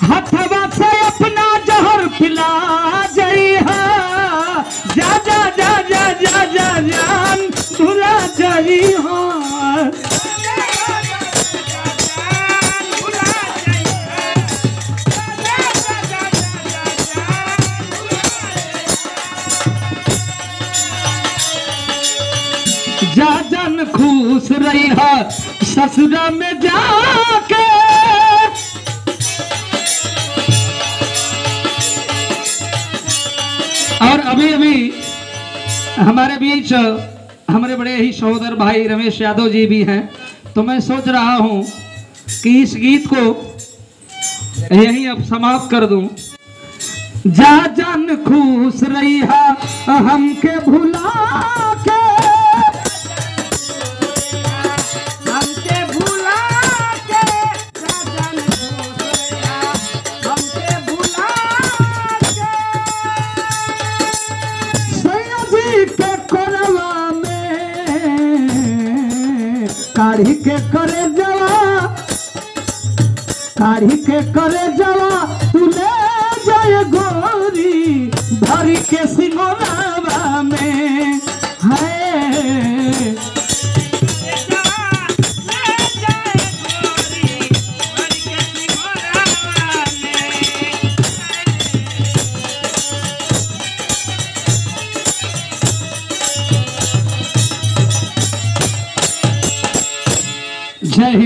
हथवा से अपना जहर पिला जइहा जा जा जा जा जा जा जान भुला जइहा जा जन खुश रहिहा ससुरा में जाके और अभी अभी हमारे बीच हमारे बड़े ही सहोदर भाई रमेश यादव जी भी हैं, तो मैं सोच रहा हूं कि इस गीत को यहीं अब समाप्त कर दूं। जा जन खुश रहिहा हमके भुला के काढ़ी के करे जवा तू ले जाए गोरी भरी के सिंगोरावा में है जय हिंद।